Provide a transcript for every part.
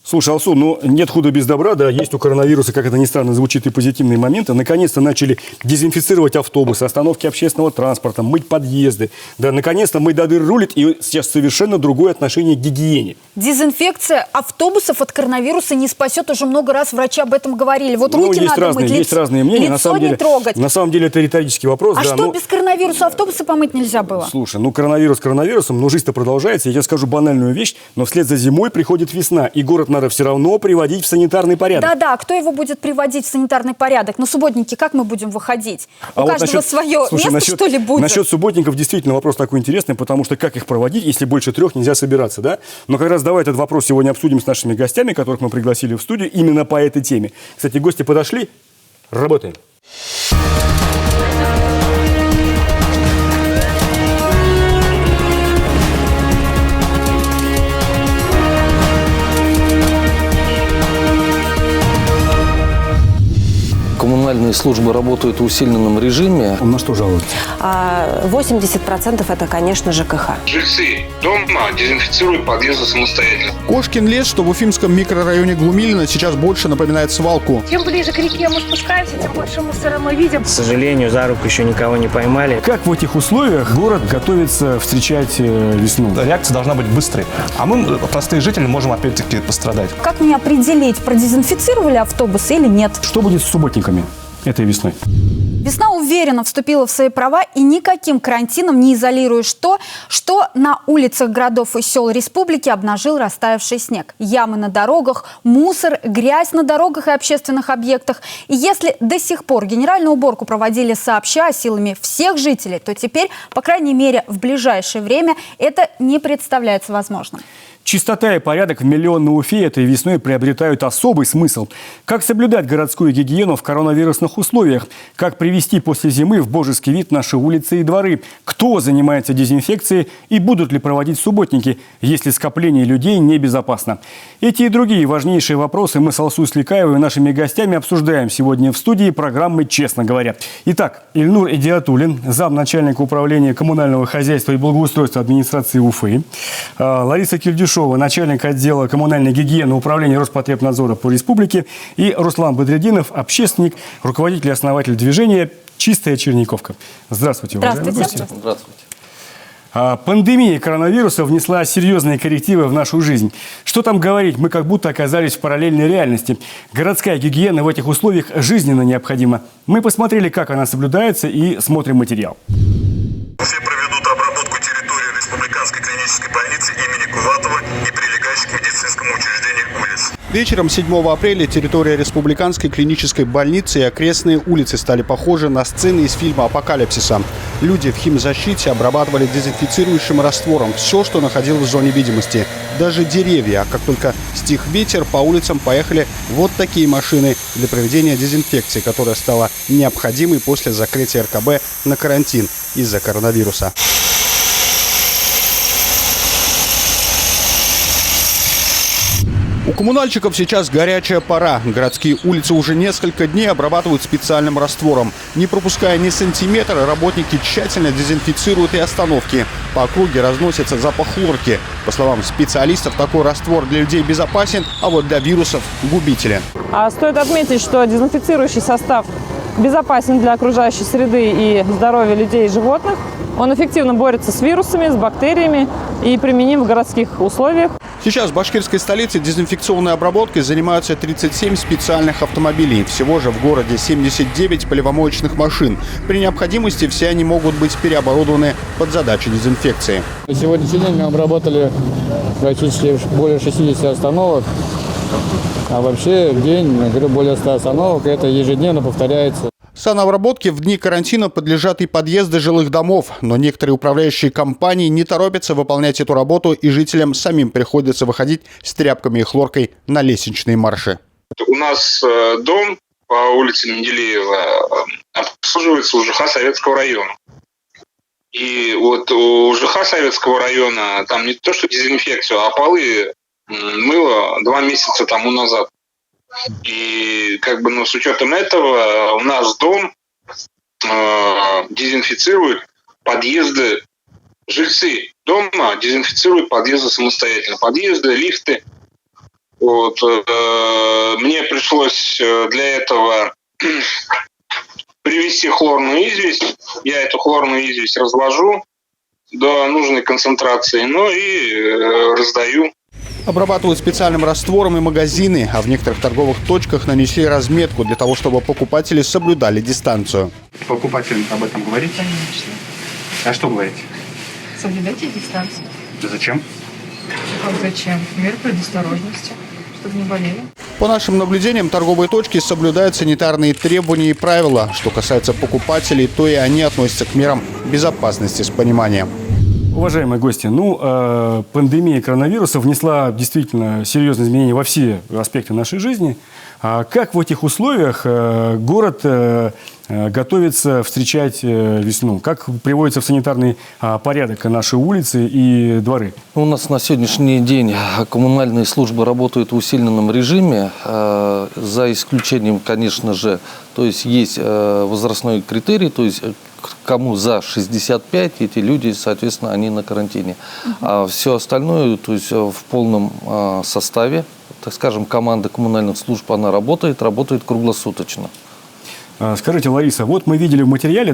Слушай, Алсу, ну нет худа без добра, да, есть у коронавируса, как это ни странно звучит, и позитивные моменты. Наконец-то начали дезинфицировать автобусы, остановки общественного транспорта, мыть подъезды. Да, наконец-то мы до дыр рулит, и сейчас совершенно другое отношение к гигиене. Дезинфекция автобусов от коронавируса не спасет. Уже много раз врачи об этом говорили. Вот руки надо мыть, есть разные мнения. Лицо не трогать. На самом деле это риторический вопрос. А что без коронавируса автобусы помыть нельзя было? Слушай, ну коронавирус коронавирусом, но жизнь-то продолжается. Я тебе скажу банальную вещь, но вслед за зимой приходит весна, и город надо все равно приводить в санитарный порядок. Да-да, кто его будет приводить в санитарный порядок? На субботники как мы будем выходить? У каждого свое место, что ли, будет? Насчет субботников действительно вопрос такой интересный, потому что как их проводить, если больше 3 нельзя собираться, да? Но как раз давай этот вопрос сегодня обсудим с нашими гостями, которых мы пригласили в студию именно по этой теме. Кстати, гости подошли. Работаем. Коммунальные службы работают в усиленном режиме. На что жалуются? 80% это, конечно, ЖКХ. Жильцы дома дезинфицируют подъезды самостоятельно. Кошкин лес, что в уфимском микрорайоне Глумилино, сейчас больше напоминает свалку. Чем ближе к реке мы спускаемся, тем больше мусора мы видим. К сожалению, за руку еще никого не поймали. Как в этих условиях город готовится встречать весну? Реакция должна быть быстрой. А мы, простые жители, можем опять-таки пострадать. Как мне определить, продезинфицировали автобусы или нет? Что будет с субботниками этой весной? Весна уверенно вступила в свои права, и никаким карантином не изолируешь то, что на улицах городов и сел республики обнажил растаявший снег. Ямы на дорогах, мусор, грязь на дорогах и общественных объектах. И если до сих пор генеральную уборку проводили сообща силами всех жителей, то теперь, по крайней мере, в ближайшее время это не представляется возможным. Чистота и порядок в миллионной Уфе этой весной приобретают особый смысл. Как соблюдать городскую гигиену в коронавирусных условиях? Как привести после зимы в божеский вид наши улицы и дворы? Кто занимается дезинфекцией и будут ли проводить субботники, если скопление людей небезопасно? Эти и другие важнейшие вопросы мы с Алсу Сликаевой и нашими гостями обсуждаем сегодня в студии программы «Честно говоря». Итак, Ильнур Идиатуллин, замначальника управления коммунального хозяйства и благоустройства администрации Уфы, Лариса Кильдюшова, начальник отдела коммунальной гигиены управления Роспотребнадзора по республике, и Руслан Бадреддинов, общественник, руководитель и основатель движения «Чистая Черниковка». Здравствуйте, уважаемые гости. Здравствуйте. Пандемия коронавируса внесла серьезные коррективы в нашу жизнь. Что там говорить, мы как будто оказались в параллельной реальности. Городская гигиена в этих условиях жизненно необходима. Мы посмотрели, как она соблюдается, и смотрим материал. Все проведут обработку территории Республиканской клинической больницы имени Куватова и прилегающих к медицинскому учреждению улиц. Вечером 7 апреля территория Республиканской клинической больницы и окрестные улицы стали похожи на сцены из фильма «Апокалипсиса». Люди в химзащите обрабатывали дезинфицирующим раствором все, что находилось в зоне видимости. Даже деревья. А как только стих ветер, по улицам поехали вот такие машины для проведения дезинфекции, которая стала необходимой после закрытия РКБ на карантин из-за коронавируса. У коммунальщиков сейчас горячая пора. Городские улицы уже несколько дней обрабатывают специальным раствором. Не пропуская ни сантиметра, работники тщательно дезинфицируют и остановки. По округе разносится запах хлорки. По словам специалистов, такой раствор для людей безопасен, а вот для вирусов губителен. Стоит отметить, что дезинфицирующий состав безопасен для окружающей среды и здоровья людей и животных. Он эффективно борется с вирусами, с бактериями и применим в городских условиях. Сейчас в башкирской столице дезинфекционной обработкой занимаются 37 специальных автомобилей. Всего же в городе 79 поливомоечных машин. При необходимости все они могут быть переоборудованы под задачи дезинфекции. На сегодняшний день мы обработали практически более 60 остановок. А вообще в день, я говорю, более 100 остановок. Это ежедневно повторяется. Санобработке в дни карантина подлежат и подъезды жилых домов, но некоторые управляющие компании не торопятся выполнять эту работу, и жителям самим приходится выходить с тряпками и хлоркой на лестничные марши. У нас дом по улице Менделеева обслуживается у ЖКХ Советского района. И вот у ЖКХ Советского района там не то что дезинфекцию, а полы мыло 2 месяца тому назад. И с учетом этого у нас дом дезинфицирует подъезды. Жильцы дома дезинфицируют подъезды самостоятельно. Подъезды, лифты. Вот, мне пришлось для этого привести хлорную известь. Я эту хлорную известь развожу до нужной концентрации, ну и раздаю. Обрабатывают специальным раствором и магазины, а в некоторых торговых точках нанесли разметку для того, чтобы покупатели соблюдали дистанцию. Покупателям об этом говорите? Конечно. А что говорите? Соблюдайте дистанцию. Зачем? Как зачем? Меры предосторожности, чтобы не болели. По нашим наблюдениям, торговые точки соблюдают санитарные требования и правила. Что касается покупателей, то и они относятся к мерам безопасности с пониманием. Уважаемые гости, пандемия коронавируса внесла действительно серьезные изменения во все аспекты нашей жизни. А как в этих условиях город готовится встречать весну? Как приводится в санитарный порядок наши улицы и дворы? У нас на сегодняшний день коммунальные службы работают в усиленном режиме, за исключением, конечно же, то есть возрастной критерий, то есть кому за 65, эти люди, соответственно, они на карантине. А все остальное, то есть в полном составе, так скажем, команда коммунальных служб, она работает круглосуточно. Скажите, Лариса, вот мы видели в материале,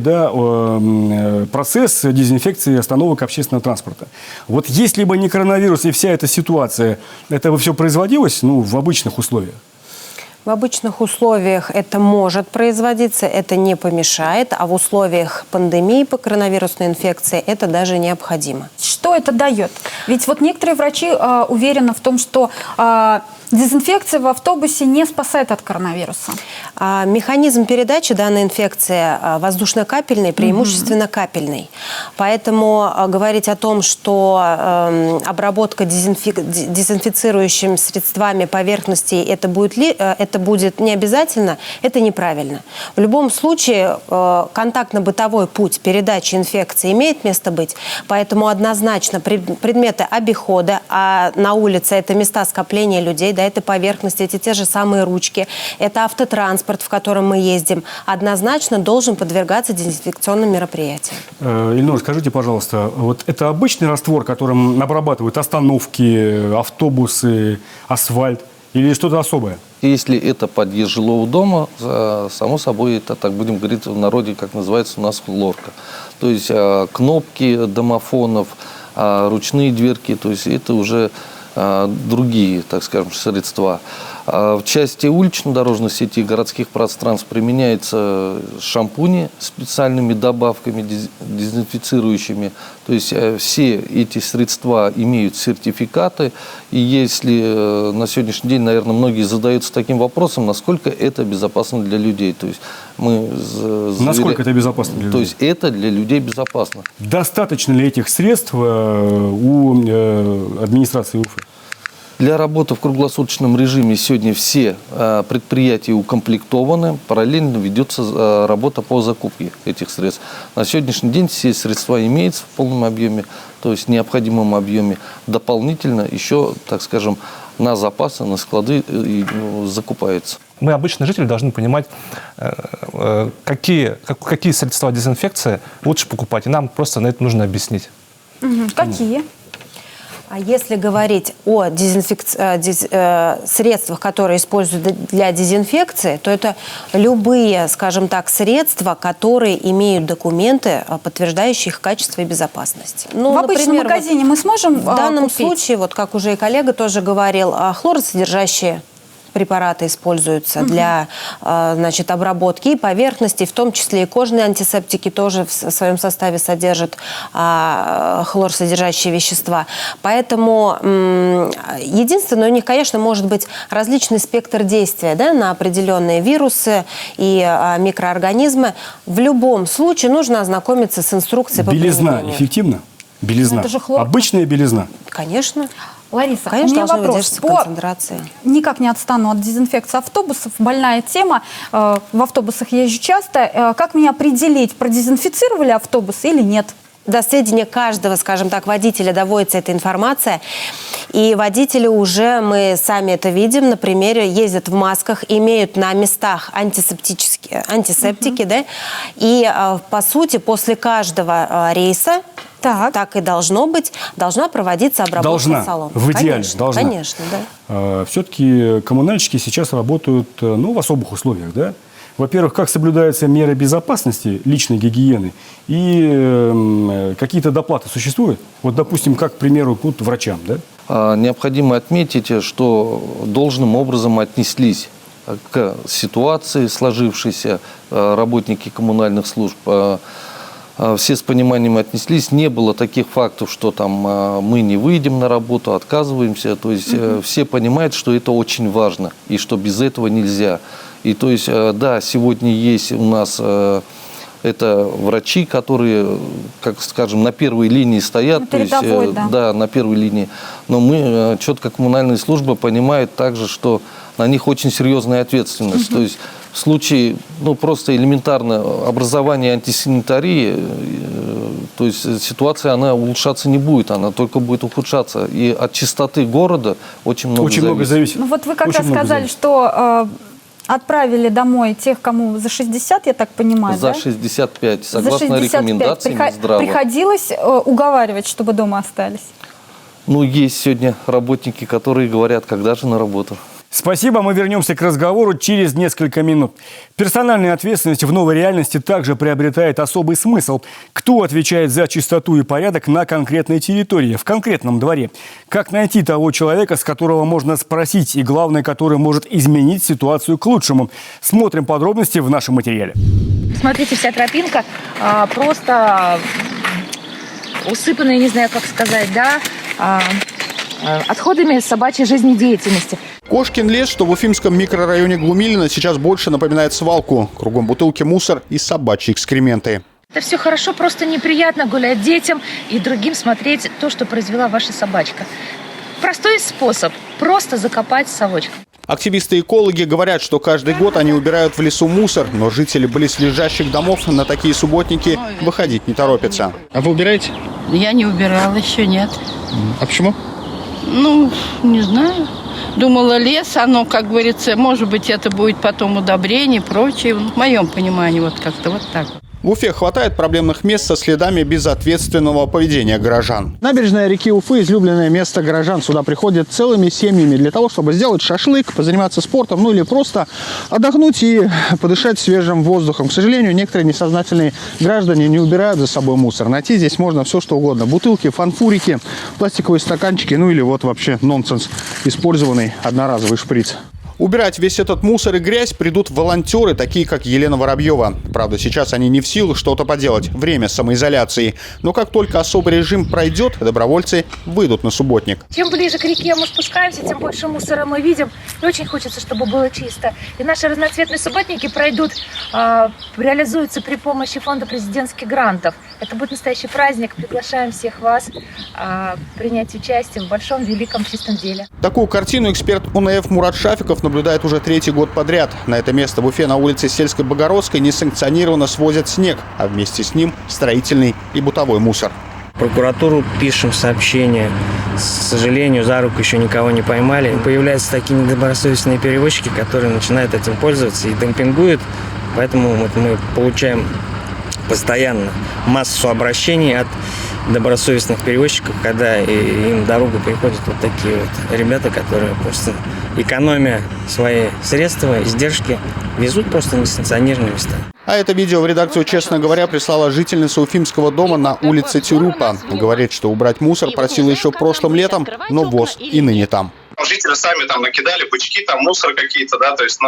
процесс дезинфекции остановок общественного транспорта. Вот если бы не коронавирус и вся эта ситуация, это бы все производилось в обычных условиях? В обычных условиях это может производиться, это не помешает, а в условиях пандемии по коронавирусной инфекции это даже необходимо. Что это дает? Ведь вот некоторые врачи уверены в том, что дезинфекция в автобусе не спасает от коронавируса. Механизм передачи данной инфекции воздушно-капельный, преимущественно капельный. Поэтому говорить о том, что обработка дезинфицирующими средствами поверхностей это будет не обязательно, это неправильно. В любом случае контактно-бытовой путь передачи инфекции имеет место быть, поэтому однозначно предметы обихода, а на улице это места скопления людей, это поверхности, эти те же самые ручки, это автотранспорт, в котором мы ездим, однозначно должен подвергаться дезинфекционным мероприятиям. Ильнур, скажите, пожалуйста, вот это обычный раствор, которым обрабатывают остановки, автобусы, асфальт, или что-то особое? Если это подъезд жилого дома, само собой, это, так будем говорить в народе, как называется у нас, хлорка. То есть кнопки домофонов, ручные дверки, то есть это уже другие, так скажем, средства. В части улично-дорожной сети городских пространств применяются шампуни с специальными добавками дезинфицирующими. То есть все эти средства имеют сертификаты. И если на сегодняшний день, наверное, многие задаются таким вопросом, насколько это безопасно для людей. То есть насколько это безопасно для людей? То есть это для людей безопасно. Достаточно ли этих средств у администрации Уфы? Для работы в круглосуточном режиме сегодня все предприятия укомплектованы. Параллельно ведется работа по закупке этих средств. На сегодняшний день все средства имеются в полном объеме, то есть в необходимом объеме. Дополнительно еще, так скажем, на запасы, на склады закупается. Мы, обычные жители, должны понимать, какие средства дезинфекции лучше покупать. И нам просто на это нужно объяснить. Какие? А если говорить о средствах, которые используют для дезинфекции, то это любые, скажем так, средства, которые имеют документы, подтверждающие их качество и безопасность. В обычном магазине мы сможем в данном купить? случае, вот как уже и коллега тоже говорил, хлоросодержащие препараты используются для обработки и поверхностей, в том числе и кожные антисептики тоже в своем составе содержат хлорсодержащие вещества. Поэтому единственное, у них, конечно, может быть различный спектр действия на определенные вирусы и микроорганизмы. В любом случае нужно ознакомиться с инструкцией по применению. Белизна эффективна? Белизна. Это же хлорка. Обычная белизна? Конечно. Лариса, конечно, у меня вопрос. Концентрация. Никак не отстану от дезинфекции автобусов. Больная тема. В автобусах езжу часто. Как мне определить, продезинфицировали автобус или нет? До сведения каждого, скажем так, водителя доводится эта информация. И водители уже, мы сами это видим, на примере, ездят в масках, имеют на местах антисептики, и, по сути, после каждого рейса так и должно быть. Должна проводиться обработка салона. В идеале конечно, должна. Конечно, да. Все-таки коммунальщики сейчас работают в особых условиях, да? Во-первых, как соблюдаются меры безопасности, личной гигиены, и какие-то доплаты существуют? Вот, допустим, как, к примеру, к врачам, да? Необходимо отметить, что должным образом отнеслись к ситуации, сложившейся, работники коммунальных служб. Все с пониманием отнеслись. Не было таких фактов, что там мы не выйдем на работу, отказываемся. То есть все понимают, что это очень важно и что без этого нельзя. И то есть, да, сегодня есть у нас это врачи, которые, как скажем, на первой линии стоят. На передовой, да, на первой линии. Но мы, четко коммунальные службы понимают также, что на них очень серьезная ответственность. То есть в случае, просто элементарно образования антисанитарии, то есть ситуация, она улучшаться не будет, она только будет ухудшаться. И от чистоты города очень много зависит. Ну вот вы как раз сказали, что отправили домой тех, кому за 60, я так понимаю, За 65, согласно за 65. рекомендациям Минздрава. Приходилось уговаривать, чтобы дома остались? Есть сегодня работники, которые говорят, когда же на работу. Спасибо, мы вернемся к разговору через несколько минут. Персональная ответственность в новой реальности также приобретает особый смысл. Кто отвечает за чистоту и порядок на конкретной территории, в конкретном дворе? Как найти того человека, с которого можно спросить, и главное, который может изменить ситуацию к лучшему? Смотрим подробности в нашем материале. Смотрите, вся тропинка просто усыпанная, не знаю, как сказать, отходами собачьей жизнедеятельности. Кошкин лес, что в уфимском микрорайоне Глумилино, сейчас больше напоминает свалку. Кругом бутылки, мусор и собачьи экскременты. Это все хорошо, просто неприятно гулять детям и другим смотреть то, что произвела ваша собачка. Простой способ – просто закопать совочком. Активисты-экологи говорят, что каждый год они убирают в лесу мусор, но жители близлежащих домов на такие субботники выходить не торопятся. А вы убираете? Я не убирала, еще нет. А почему? Не знаю. Думала, лес, оно, как говорится, может быть, это будет потом удобрение и прочее. В моем понимании, как-то вот так. В Уфе хватает проблемных мест со следами безответственного поведения горожан. Набережная реки Уфы – излюбленное место горожан. Сюда приходят целыми семьями для того, чтобы сделать шашлык, позаниматься спортом, или просто отдохнуть и подышать свежим воздухом. К сожалению, некоторые несознательные граждане не убирают за собой мусор. Найти здесь можно все, что угодно. Бутылки, фанфурики, пластиковые стаканчики, или вообще нонсенс. Использованный одноразовый шприц. Убирать весь этот мусор и грязь придут волонтеры, такие как Елена Воробьева. Правда, сейчас они не в силах что-то поделать. Время самоизоляции. Но как только особый режим пройдет, добровольцы выйдут на субботник. Чем ближе к реке мы спускаемся, тем больше мусора мы видим. И очень хочется, чтобы было чисто. И наши разноцветные субботники реализуются при помощи фонда президентских грантов. Это будет настоящий праздник. Приглашаем всех вас принять участие в большом, великом, чистом деле. Такую картину эксперт УНФ Мурат Шафиков наблюдает уже 3-й год подряд. На это место в Уфе на улице Сельской Богородской несанкционированно свозят снег, а вместе с ним строительный и бытовой мусор. В прокуратуру пишем сообщение. К сожалению, за руку еще никого не поймали. Появляются такие недобросовестные перевозчики, которые начинают этим пользоваться и демпингуют. Поэтому мы получаем постоянно массу обращений от добросовестных перевозчиков, когда им дорогу переходят вот такие вот ребята, которые просто, экономя свои средства, издержки, везут просто несанкционированные места. А это видео в редакцию «Честно говоря» прислала жительница Уфимского дома на улице Тюрюпа. Говорит, что убрать мусор просила еще прошлым летом, но ВОЗ и ныне там. Жители сами накидали бычки, мусор какие-то, то есть,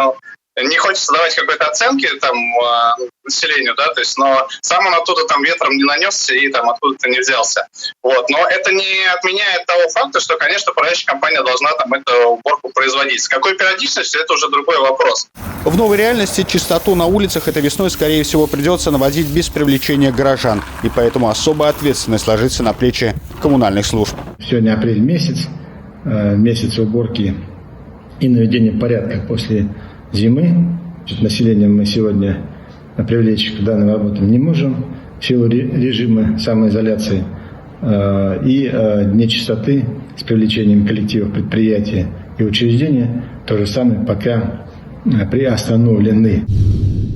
не хочется давать какой-то оценки населению, но сам он оттуда ветром не нанесся и откуда-то не взялся. Но это не отменяет того факта, что, конечно, управляющая компания должна эту уборку производить. С какой периодичностью, это уже другой вопрос. В новой реальности чистоту на улицах этой весной, скорее всего, придется наводить без привлечения горожан. И поэтому особая ответственность ложится на плечи коммунальных служб. Сегодня апрель месяц уборки и наведения порядка после зимы. Население мы сегодня привлечь к данным работам не можем в силу режима самоизоляции и дни чистоты с привлечением коллективов предприятия и учреждения то же самое пока приостановлены.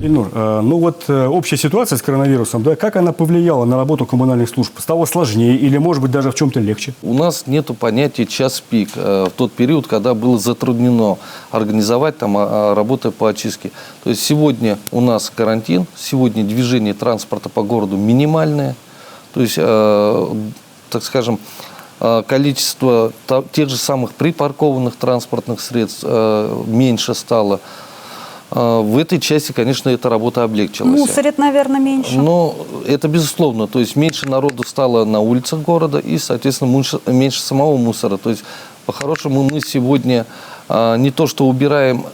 Ильнур, ну вот общая ситуация с коронавирусом, да, как она повлияла на работу коммунальных служб? Стало сложнее или, может быть, даже в чем-то легче? У нас нет понятия час пик в тот период, когда было затруднено организовать там работу по очистке. То есть сегодня у нас карантин, сегодня движение транспорта по городу минимальное. То есть, так скажем, количество тех же самых припаркованных транспортных средств меньше стало. В этой части, конечно, эта работа облегчилась. Мусорит, наверное, меньше. Но это безусловно. То есть меньше народу стало на улицах города и, соответственно, меньше самого мусора. То есть, по-хорошему, мы сегодня не то что убираем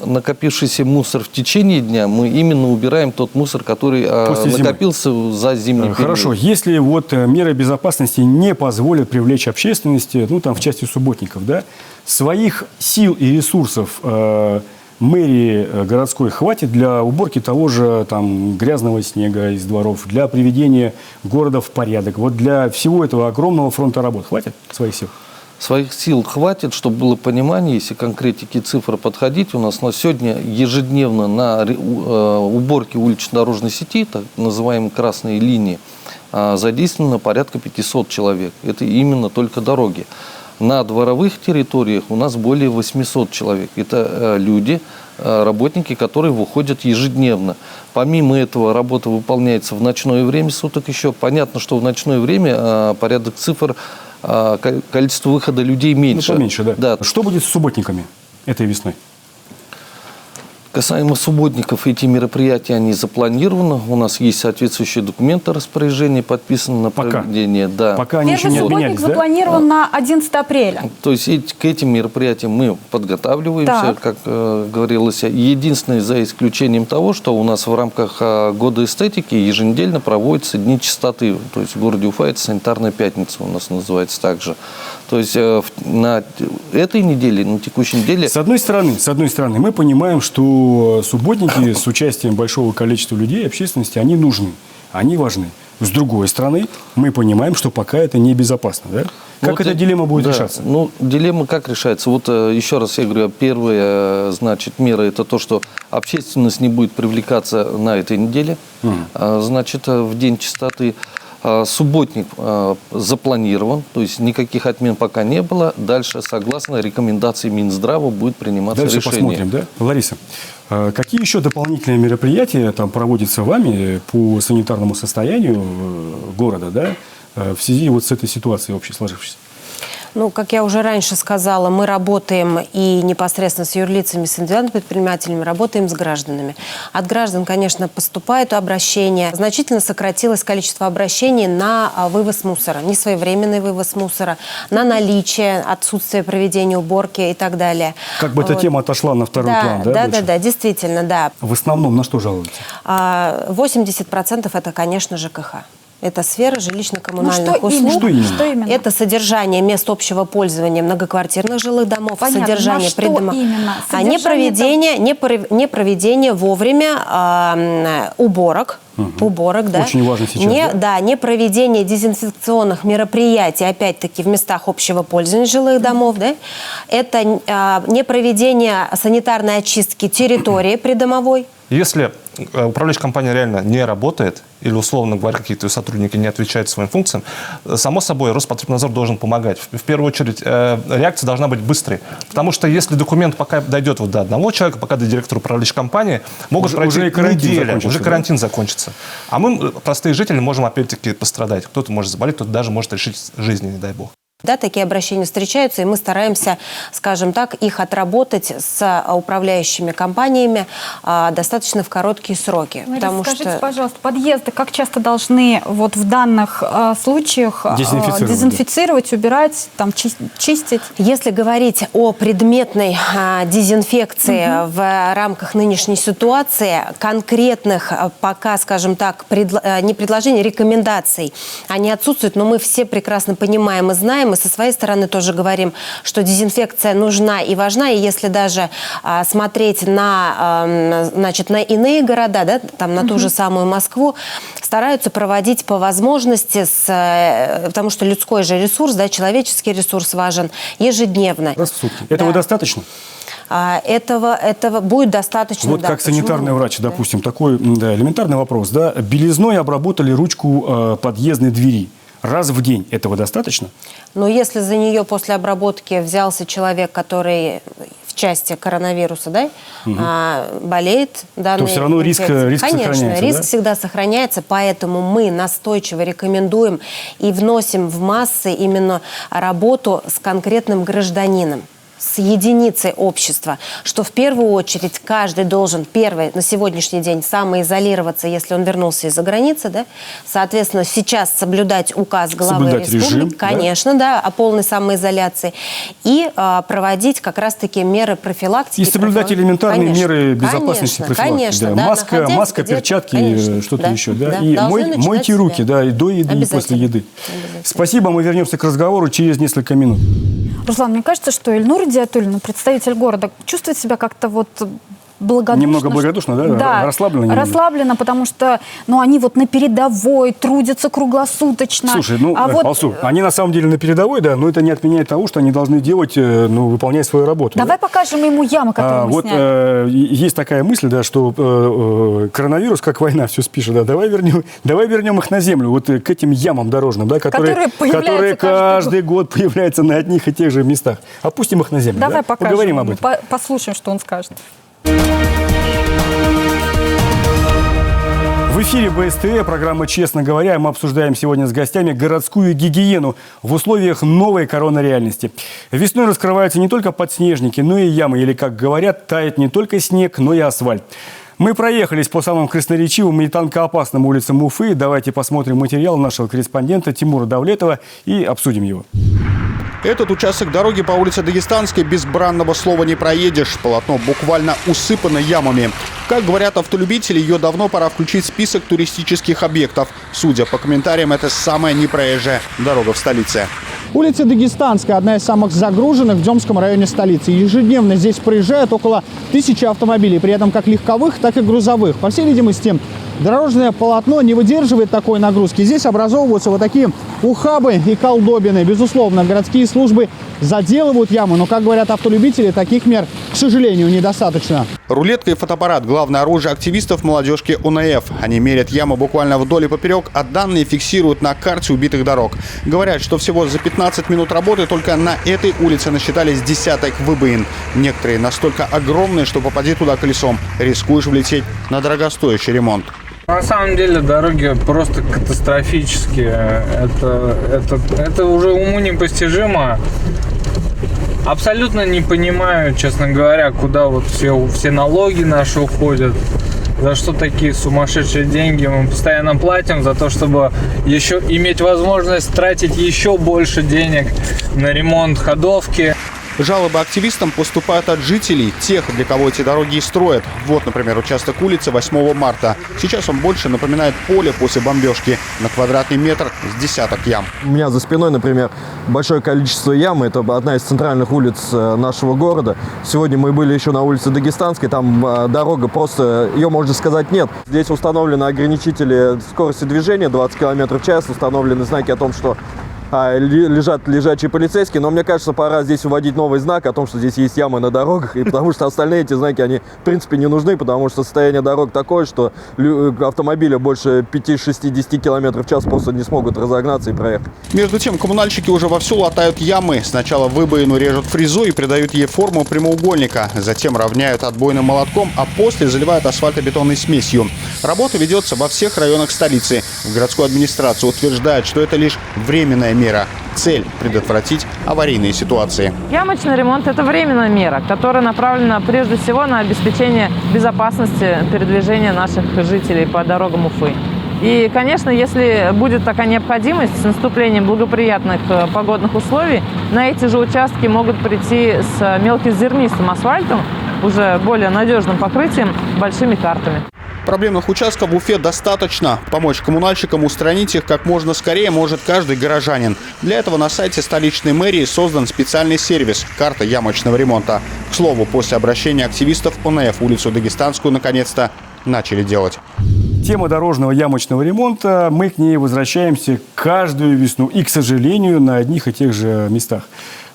накопившийся мусор в течение дня, мы именно убираем тот мусор, который накопился за зимний период. Хорошо. Если вот меры безопасности не позволят привлечь общественности, ну, там, в части субботников, да, своих сил и ресурсов мэрии городской хватит для уборки того же там грязного снега из дворов, для приведения города в порядок? Вот для всего этого огромного фронта работ хватит своих сил? Своих сил хватит, чтобы было понимание, если конкретики цифр подходить. У нас на сегодня ежедневно на уборке улично-дорожной сети, так называемые красные линии, задействовано порядка 500 человек. Это именно только дороги. На дворовых территориях у нас более 800 человек. Это люди, работники, которые выходят ежедневно. Помимо этого, работа выполняется в ночное время суток еще. Понятно, что в ночное время порядок цифр, количество выхода людей меньше. Ну, поменьше, да. Что будет с субботниками этой весной? Касаемо субботников, эти мероприятия, они запланированы. У нас есть соответствующие документы распоряжения, подписаны на проведение. Да. Пока они еще не Первый субботник запланирован на 11 апреля. То есть к этим мероприятиям мы подготавливаемся, как говорилось. Единственное, за исключением того, что у нас в рамках года эстетики еженедельно проводятся дни чистоты. То есть в городе Уфа это санитарная пятница у нас называется также. То есть на этой неделе, на текущей неделе... С одной стороны, мы понимаем, что субботники с участием большого количества людей, общественности, они нужны, они важны. С другой стороны, мы понимаем, что пока это небезопасно. Да? Как эта дилемма будет решаться? Ну, дилемма как решается? Вот еще раз я говорю, первая, значит, мера – это то, что общественность не будет привлекаться на этой неделе. Значит, в день чистоты. Субботник запланирован, то есть никаких отмен пока не было. Дальше, согласно рекомендации Минздрава, будет приниматься решение. Дальше посмотрим, да? Лариса, какие еще дополнительные мероприятия там проводятся вами по санитарному состоянию города, да, в связи вот с этой ситуацией общей сложившейся? Ну, как я уже раньше сказала, мы работаем и непосредственно с юрлицами, с индивидуальными предпринимателями, работаем с гражданами. От граждан, конечно, поступают обращения. Значительно сократилось количество обращений на вывоз мусора, несвоевременный вывоз мусора, на наличие, отсутствие проведения уборки и так далее. Как бы эта тема отошла на второй план, да? Да, действительно, да. В основном на что жалуются? 80% это, конечно, ЖКХ. Это сфера жилищно-коммунальных услуг. Что именно? Это содержание мест общего пользования многоквартирных жилых домов, содержание непроведение вовремя уборок. Да. Очень важно сейчас. Не проведение дезинфекционных мероприятий, опять-таки, в местах общего пользования жилых домов. Да. Это не проведение санитарной очистки территории придомовой. Если управляющая компания реально не работает, или, условно говоря, какие-то сотрудники не отвечают своим функциям, само собой, Роспотребнадзор должен помогать. В первую очередь, реакция должна быть быстрой. Потому что если документ пока дойдет вот до одного человека, пока до директора управляющей компании, могут пройти недели, уже карантин закончится. А мы, простые жители, можем опять-таки пострадать. Кто-то может заболеть, кто-то даже может решить жизни, не дай бог. Да, такие обращения встречаются, и мы стараемся, скажем так, их отработать с управляющими компаниями достаточно в короткие сроки. Скажите, пожалуйста, подъезды как часто должны вот в данных случаях дезинфицировать, убирать, там, чистить? Если говорить о предметной дезинфекции в рамках нынешней ситуации, конкретных пока, скажем так, не предложений, рекомендаций, они отсутствуют, но мы все прекрасно понимаем и знаем, мы со своей стороны тоже говорим, что дезинфекция нужна и важна, и если даже смотреть на, значит, на иные города, да, там, на ту же самую Москву, стараются проводить по возможности, потому что людской же ресурс, да, человеческий ресурс важен, ежедневно. Раз в сутки. Этого достаточно? этого будет достаточно. Вот да, как санитарный почему? врач, допустим, такой элементарный вопрос. Да? Белизной обработали ручку подъездной двери. Раз в день этого достаточно? Но если за нее после обработки взялся человек, который в части коронавируса, да, болеет данной то все равно риск Конечно, сохраняется, риск да? всегда сохраняется, поэтому мы настойчиво рекомендуем и вносим в массы именно работу с конкретным гражданином, с единицей общества, что в первую очередь каждый должен на сегодняшний день самоизолироваться, если он вернулся из-за границы, да? Соответственно, сейчас соблюдать указ главы республики, режим, конечно, да, о полной самоизоляции, и проводить как раз-таки меры профилактики. И соблюдать элементарные меры безопасности и профилактики. Конечно, да. да, Маска, перчатки, что-то еще. Да? И должны мойте руки да, и до еды, и после еды. Спасибо, мы вернемся к разговору через несколько минут. Руслан, мне кажется, что Эльнура Диатуллина, представитель города, чувствует себя как-то вот благодушно. Немного благодушно, да? Да, расслабленно. Расслабленно, потому что они вот на передовой, трудятся круглосуточно. Слушай, Алсу, они на самом деле на передовой, да, но это не отменяет того, что они должны делать, выполнять свою работу. Давай покажем ему ямы, которые мы сняли. Есть такая мысль, да, что коронавирус, как война, все спишет, да, давай вернем их на землю, вот к этим ямам дорожным, да, которые каждый год появляются на одних и тех же местах. Опустим их на землю. Давай покажем, поговорим об этом. Послушаем, что он скажет. В эфире БСТ, программа «Честно говоря». Мы обсуждаем сегодня с гостями городскую гигиену в условиях новой коронавирусной. Весной раскрываются не только подснежники, но и ямы. Или, как говорят, тает не только снег, но и асфальт. Мы проехались по самым красноречивым и танкоопасным улицам Уфы. Давайте посмотрим материал нашего корреспондента Тимура Давлетова и обсудим его. Этот участок дороги по улице Дагестанской без бранного слова не проедешь. Полотно буквально усыпано ямами. Как говорят автолюбители, ее давно пора включить в список туристических объектов. Судя по комментариям, это самая непроезжая дорога в столице. Улица Дагестанская – одна из самых загруженных в Демском районе столицы. Ежедневно здесь проезжает около 1000 автомобилей, при этом как легковых, так и грузовых. По всей видимости, дорожное полотно не выдерживает такой нагрузки. Здесь образовываются вот такие ухабы и колдобины. Безусловно, городские службы заделывают ямы, но, как говорят автолюбители, таких мер, к сожалению, недостаточно. Рулетка и фотоаппарат – главное оружие активистов молодежки ОНФ. Они мерят ямы буквально вдоль и поперек, а данные фиксируют на карте убитых дорог. Говорят, что всего за 15 минут работы только на этой улице насчитались десяток выбоин. Некоторые настолько огромные, что попади туда колесом, рискуешь влететь на дорогостоящий ремонт. На самом деле дороги просто катастрофические. Это уже уму непостижимо. Абсолютно не понимаю, честно говоря, куда вот все налоги наши уходят. За что такие сумасшедшие деньги мы постоянно платим, за то, чтобы еще иметь возможность тратить еще больше денег на ремонт ходовки. Жалобы активистам поступают от жителей, тех, для кого эти дороги и строят. Вот, например, участок улицы 8 марта. Сейчас он больше напоминает поле после бомбежки. На квадратный метр с десяток ям. У меня за спиной, например, большое количество ям. Это одна из центральных улиц нашего города. Сегодня мы были еще на улице Дагестанской. Там дорога просто, ее, можно сказать, нет. Здесь установлены ограничители скорости движения 20 км в час. Установлены знаки о том, что лежат лежачие полицейские, но мне кажется, пора здесь вводить новый знак о том, что здесь есть ямы на дорогах, и потому что остальные эти знаки, они в принципе не нужны, потому что состояние дорог такое, что автомобили больше 5-6-10 км в час просто не смогут разогнаться и проехать. Между тем, коммунальщики уже вовсю латают ямы. Сначала выбоину режут фрезой и придают ей форму прямоугольника, затем равняют отбойным молотком, а после заливают асфальтобетонной смесью. Работа ведется во всех районах столицы. В городскую администрацию утверждают, что это лишь временная мера. Цель – предотвратить аварийные ситуации. Ямочный ремонт – это временная мера, которая направлена прежде всего на обеспечение безопасности передвижения наших жителей по дорогам Уфы. И, конечно, если будет такая необходимость с наступлением благоприятных погодных условий, на эти же участки могут прийти с мелкозернистым асфальтом, уже более надежным покрытием, большими картами. Проблемных участков в Уфе достаточно. Помочь коммунальщикам устранить их как можно скорее может каждый горожанин. Для этого на сайте столичной мэрии создан специальный сервис «Карта ямочного ремонта». К слову, после обращения активистов ОНФ улицу Дагестанскую наконец-то начали делать. Тема дорожного ямочного ремонта, мы к ней возвращаемся каждую весну и, к сожалению, на одних и тех же местах.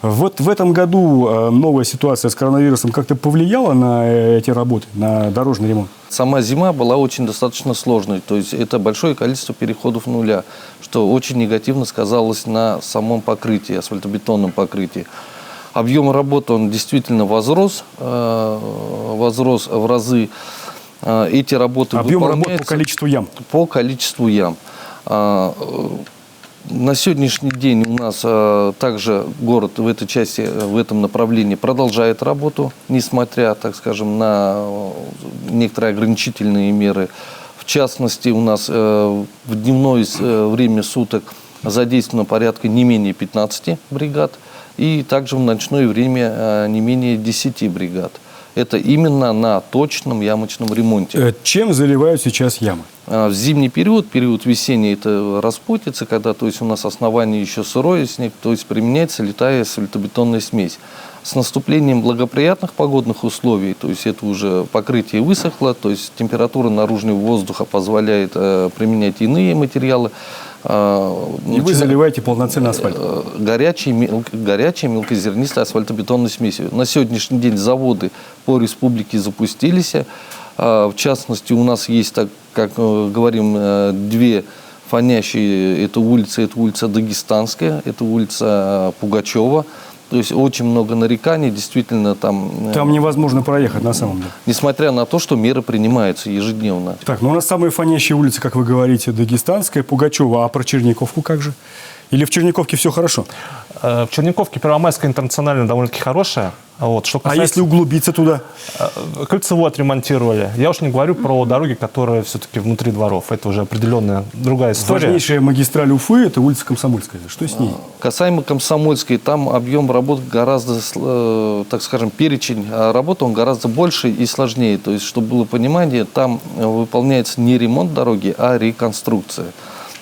Вот в этом году новая ситуация с коронавирусом как-то повлияла на эти работы, на дорожный ремонт? Сама зима была очень достаточно сложной, то есть это большое количество переходов нуля, что очень негативно сказалось на самом покрытии, асфальтобетонном покрытии. Объем работы, он действительно возрос в разы. Эти работы объем выполняются работ по количеству ям? По количеству ям. На сегодняшний день у нас также город в этой части, в этом направлении продолжает работу, несмотря, так скажем, на некоторые ограничительные меры. В частности, у нас в дневное время суток задействовано порядка не менее 15 бригад, и также в ночное время не менее 10 бригад. Это именно на точном ямочном ремонте. Чем заливают сейчас ямы? В зимний период весенний, это распутится, когда то есть у нас основание еще сырое, снег, то есть применяется литая асфальтобетонная смесь. С наступлением благоприятных погодных условий, то есть это уже покрытие высохло, то есть температура наружного воздуха позволяет применять иные материалы. И вы заливаете полноценный асфальт? Горячей мелкозернистой асфальтобетонной смесью. На сегодняшний день заводы по республике запустились. В частности, у нас есть, так как говорим, две фонящие. Это улица Дагестанская, это улица Пугачева. То есть очень много нареканий, действительно там... Там невозможно проехать на самом деле. Несмотря на то, что меры принимаются ежедневно. Так, ну у нас самые фонящие улицы, как вы говорите, Дагестанская, Пугачева. А про Черниковку как же? Или в Черниковке все хорошо? В Черниковке Первомайская интернациональная довольно-таки хорошая. Вот. Что касается... А если углубиться туда? Кольцевую отремонтировали. Я уж не говорю про дороги, которые все-таки внутри дворов. Это уже определенная другая история. Важнейшая магистраль Уфы – это улица Комсомольская. Что с ней? Касаемо Комсомольской, там объем работ гораздо, так скажем, перечень работы, он гораздо больше и сложнее. То есть, чтобы было понимание, там выполняется не ремонт дороги, а реконструкция.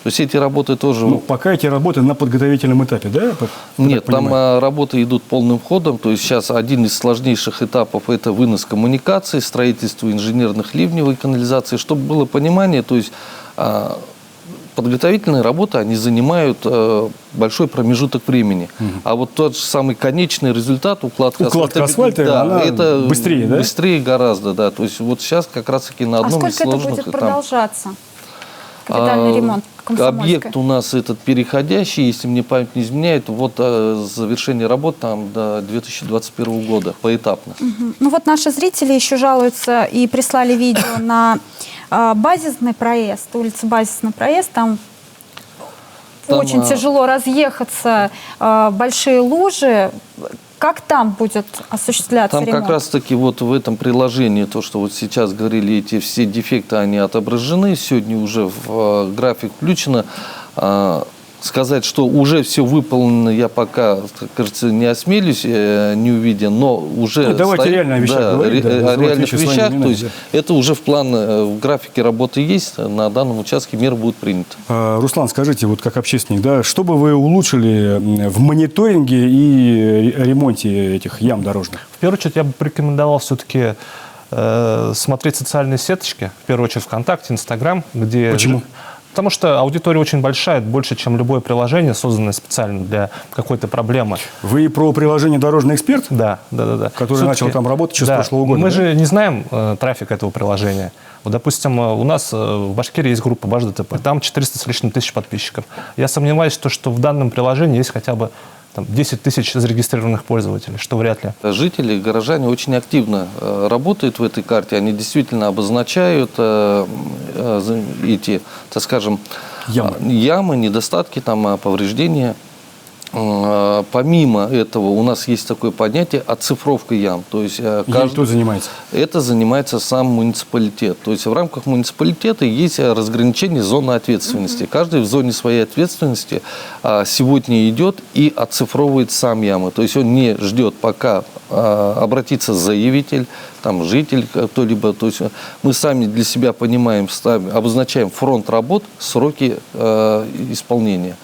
То есть эти работы тоже... Ну, пока эти работы на подготовительном этапе, да? Нет, там работы идут полным ходом. То есть сейчас один из сложнейших этапов – это вынос коммуникаций, строительство инженерных ливневой канализации. Чтобы было понимание, то есть подготовительные работы, они занимают большой промежуток времени. А вот тот же самый конечный результат, укладка асфальта, да, это быстрее, да? Быстрее гораздо, да. То есть вот сейчас как раз-таки на одном из сложных... А сколько это будет продолжаться? Капитальный ремонт Комсомольской? Объект у нас этот переходящий, если мне память не изменяет, вот завершение работ там до 2021 года, поэтапно. Ну вот наши зрители еще жалуются и прислали видео на Базисный проезд, улица Базисный проезд, там очень тяжело разъехаться, большие лужи. Как там будет осуществляться ремонт? Там как раз-таки вот в этом приложении, то, что вот сейчас говорили, эти все дефекты, они отображены, сегодня уже в график включено. Сказать, что уже все выполнено, я пока, кажется, не осмелюсь, не увидя, но уже... давайте стоит, реально о вещах говорить. О реальных вещах, то есть это уже в графике работы есть, на данном участке меры будут приняты. Руслан, скажите, вот как общественник, да, что бы вы улучшили в мониторинге и ремонте этих ям дорожных? В первую очередь я бы порекомендовал все-таки смотреть социальные сеточки, в первую очередь ВКонтакте, Инстаграм, где... Почему? Потому что аудитория очень большая, больше, чем любое приложение, созданное специально для какой-то проблемы. Вы про приложение «Дорожный эксперт»? Да. Который начал там работать еще с прошлого года. Мы же не знаем трафик этого приложения. Вот, допустим, у нас в Башкирии есть группа БашДТП, там 400 с лишним тысяч подписчиков. Я сомневаюсь, что в данном приложении есть хотя бы 10 тысяч зарегистрированных пользователей, что вряд ли. Жители, горожане очень активно работают в этой карте. Они действительно обозначают эти, так скажем, ямы, недостатки, повреждения. Помимо этого у нас есть такое понятие оцифровка ям. То есть кто занимается? Это занимается сам муниципалитет. То есть в рамках муниципалитета есть разграничение зоны ответственности. Каждый в зоне своей ответственности сегодня идет и оцифровывает сам ямы. То есть он не ждет, пока обратится заявитель, житель кто-либо. То есть мы сами для себя понимаем, обозначаем фронт работ, сроки исполнения.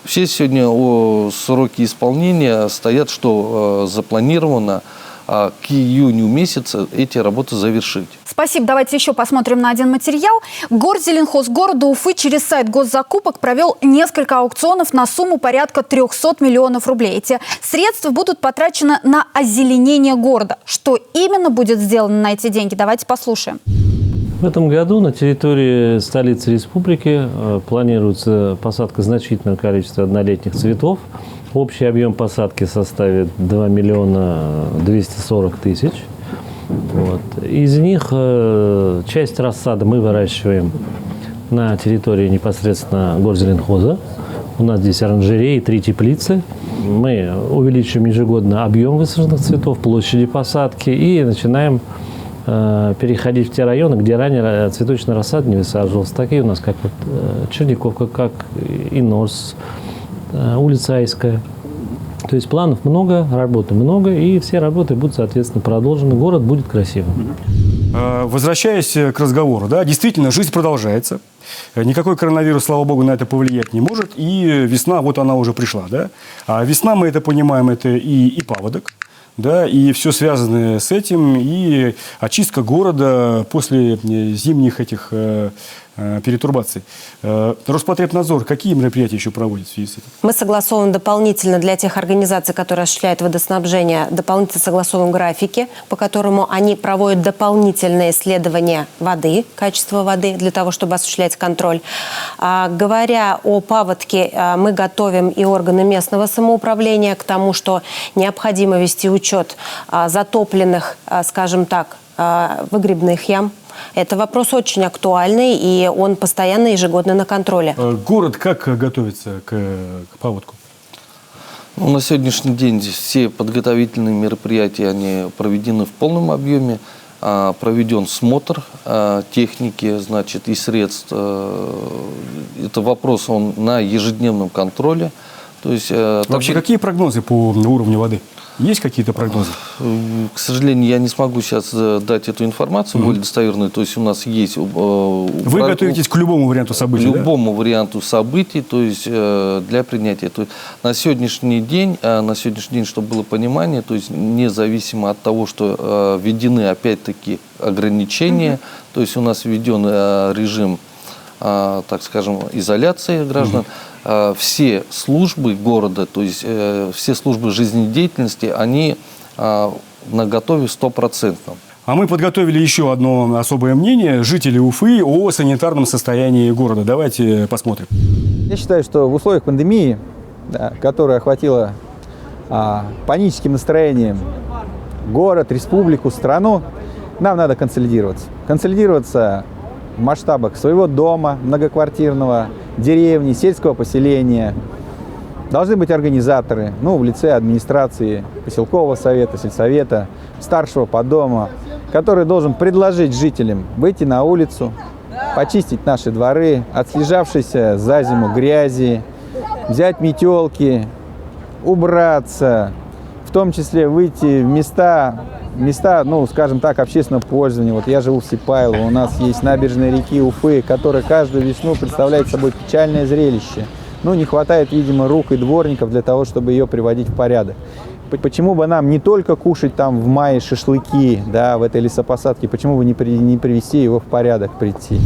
Все сегодня сроки исполнения стоят, что запланировано к июню месяца эти работы завершить. Спасибо. Давайте еще посмотрим на один материал. Горзеленхоз города Уфы через сайт госзакупок провел несколько аукционов на сумму порядка 300 миллионов рублей. Эти средства будут потрачены на озеленение города. Что именно будет сделано на эти деньги? Давайте послушаем. В этом году на территории столицы республики планируется посадка значительного количества однолетних цветов. Общий объем посадки составит 2 миллиона 240 тысяч. Вот. Из них часть рассады мы выращиваем на территории непосредственно горзеленхоза. У нас здесь оранжереи, 3 теплицы. Мы увеличиваем ежегодно объем высаженных цветов, площади посадки и начинаем переходить в те районы, где ранее цветочный рассад не высаживался. Такие у нас, как вот Черниковка, как и Норс, улица Айская. То есть планов много, работы много, и все работы будут, соответственно, продолжены. Город будет красивым. Возвращаясь к разговору, да, действительно, жизнь продолжается. Никакой коронавирус, слава богу, на это повлиять не может. И весна, вот она уже пришла. Да? А весна, мы это понимаем, это и паводок. Да, и все связанное с этим, и очистка города после зимних этих перетурбаций. Роспотребнадзор какие мероприятия еще проводит в связи с этим? Мы согласовываем дополнительно для тех организаций, которые осуществляют водоснабжение, дополнительно согласовываем графики, по которому они проводят дополнительные исследования воды, качества воды, для того, чтобы осуществлять контроль. Говоря о паводке, мы готовим и органы местного самоуправления к тому, что необходимо вести учет затопленных, скажем так, выгребных ям. Это вопрос очень актуальный, и он постоянно, ежегодно на контроле. Город как готовится к паводку? Ну, на сегодняшний день все подготовительные мероприятия они проведены в полном объеме. Проведен смотр техники, значит, и средств. Это вопрос он на ежедневном контроле. То есть, вообще, какие прогнозы по уровню воды? Есть какие-то прогнозы? К сожалению, я не смогу сейчас дать эту информацию более достоверную. То есть у нас есть... Вы готовитесь к любому варианту событий, К любому варианту событий, то есть для принятия. То есть, на сегодняшний день, чтобы было понимание, то есть независимо от того, что введены опять-таки ограничения, то есть у нас введен режим, так скажем, изоляции граждан, все службы города, то есть все службы жизнедеятельности, они наготове 100%. А мы подготовили еще одно особое мнение жителей Уфы о санитарном состоянии города. Давайте посмотрим. Я считаю, что в условиях пандемии, которая охватила паническим настроением город, республику, страну, нам надо консолидироваться. Консолидироваться в масштабах своего дома, многоквартирного, деревни, сельского поселения. Должны быть организаторы, в лице администрации, поселкового совета, сельсовета, старшего по дому, который должен предложить жителям выйти на улицу, почистить наши дворы, от слежавшейся за зиму грязи, взять метелки, убраться, в том числе выйти в места, скажем так, общественного пользования. Вот я живу в Сипайлово, у нас есть набережная реки Уфы, которая каждую весну представляет собой печальное зрелище. Не хватает, видимо, рук и дворников для того, чтобы ее приводить в порядок. Почему бы нам не только кушать там в мае шашлыки, в этой лесопосадке, почему бы не привести его в порядок, прийти?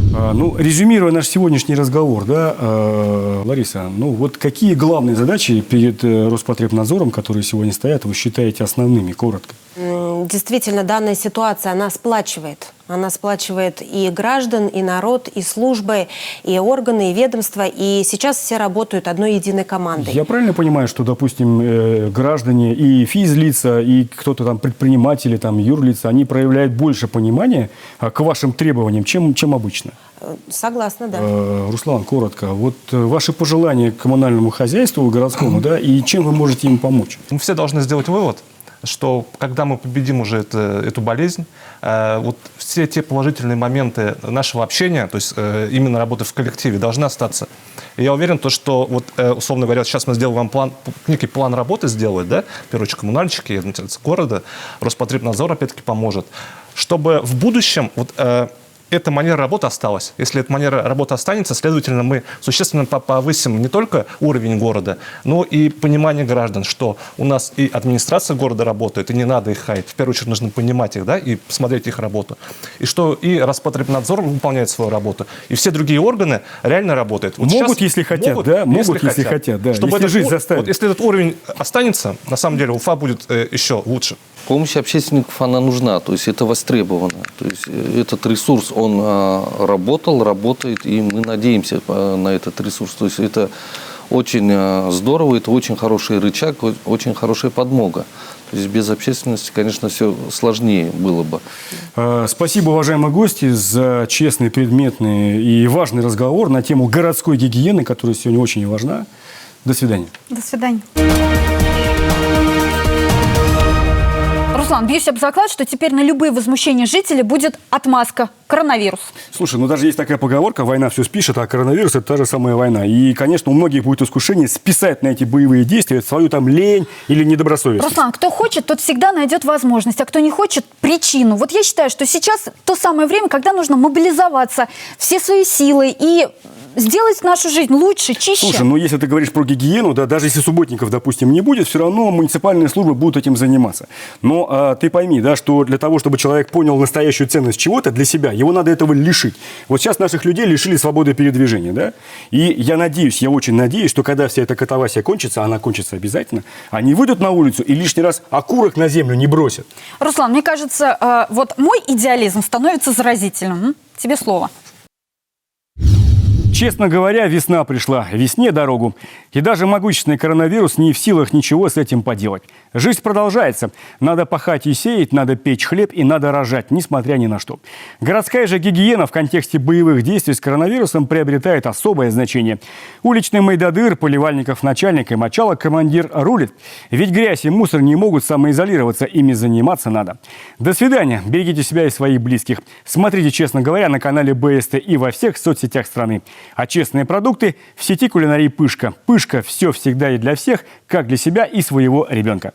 Резюмируя наш сегодняшний разговор, Лариса, вот какие главные задачи перед Роспотребнадзором, которые сегодня стоят, вы считаете основными, коротко? Действительно, данная ситуация, она сплачивает. Она сплачивает и граждан, и народ, и службы, и органы, и ведомства. И сейчас все работают одной единой командой. Я правильно понимаю, что, допустим, граждане и физлица, и кто-то там предприниматели, там юрлица, они проявляют больше понимания к вашим требованиям, чем обычно? Согласна, да. Руслан, коротко. Вот ваши пожелания к коммунальному хозяйству, городскому, и чем вы можете им помочь? Мы все должны сделать вывод, что когда мы победим уже эту болезнь, вот все те положительные моменты нашего общения, то есть именно работы в коллективе, должны остаться. И я уверен, что, условно говоря, сейчас мы сделаем вам некий план работы сделать, в первую очередь коммунальщики, администрация города, Роспотребнадзор опять-таки поможет, чтобы в будущем эта манера работы осталась. Если эта манера работы останется, следовательно, мы существенно повысим не только уровень города, но и понимание граждан, что у нас и администрация города работает, и не надо их хаять. В первую очередь нужно понимать их, да, и посмотреть их работу. И что и Роспотребнадзор выполняет свою работу, и все другие органы реально работают. Вот могут, если хотят, да? Могут, если хотят, да. Чтобы если жизнь заставит. Вот, если этот уровень останется, на самом деле Уфа будет еще лучше. Помощь общественников, она нужна, то есть это востребовано. То есть этот ресурс, он работал, работает, и мы надеемся на этот ресурс. То есть это очень здорово, это очень хороший рычаг, очень хорошая подмога. То есть без общественности, конечно, все сложнее было бы. Спасибо, уважаемые гости, за честный, предметный и важный разговор на тему городской гигиены, которая сегодня очень важна. До свидания. До свидания. Руслан, бьюсь об заклад, что теперь на любые возмущения жителей будет отмазка – коронавирус. Слушай, ну даже есть такая поговорка: война все спишет, а коронавирус – это та же самая война. И, конечно, у многих будет искушение списать на эти боевые действия свою там лень или недобросовестность. Руслан, кто хочет, тот всегда найдет возможность, а кто не хочет – причину. Вот я считаю, что сейчас то самое время, когда нужно мобилизоваться, все свои силы и сделать нашу жизнь лучше, чище. Слушай, ну если ты говоришь про гигиену, да, даже если субботников, допустим, не будет, все равно муниципальные службы будут этим заниматься. Но ты пойми, да, что для того, чтобы человек понял настоящую ценность чего-то для себя, его надо этого лишить. Вот сейчас наших людей лишили свободы передвижения, да, и я надеюсь, я очень надеюсь, что когда вся эта катавасия кончится, она кончится обязательно, они выйдут на улицу и лишний раз окурок на землю не бросят. Руслан, мне кажется, вот мой идеализм становится заразительным. Тебе слово. Честно говоря, весна пришла, весне дорогу. И даже могущественный коронавирус не в силах ничего с этим поделать. Жизнь продолжается. Надо пахать и сеять, надо печь хлеб и надо рожать, несмотря ни на что. Городская же гигиена в контексте боевых действий с коронавирусом приобретает особое значение. Уличный майдадыр, поливальников начальник и мочалок командир рулит. Ведь грязь и мусор не могут самоизолироваться, ими заниматься надо. До свидания. Берегите себя и своих близких. Смотрите, честно говоря, на канале БСТ и во всех соцсетях страны. А честные продукты в сети кулинарии «Пышка». «Пышка» – все всегда и для всех, как для себя и своего ребенка.